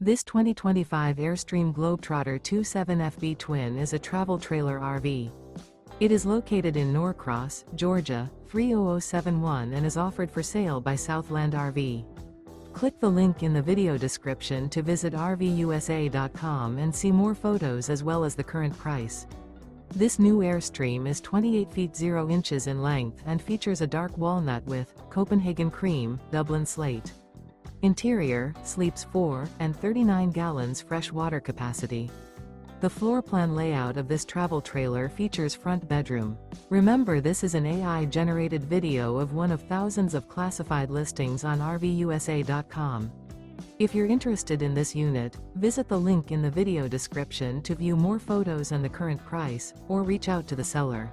This 2025 Airstream Globetrotter 27FB Twin is a travel trailer RV. It is located in Norcross, Georgia, 30071 and is offered for sale by Southland RV. Click the link in the video description to visit RVUSA.com and see more photos as well as the current price. This new Airstream is 28 feet 0 inches in length and features a dark walnut with Copenhagen Cream, Dublin Slate. Interior, sleeps 4 and 39 gallons fresh water capacity. The floor plan layout of this travel trailer features front bedroom. Remember, this is an AI-generated video of one of thousands of classified listings on RVUSA.com. If you're interested in this unit, visit the link in the video description to view more photos and the current price, or reach out to the seller.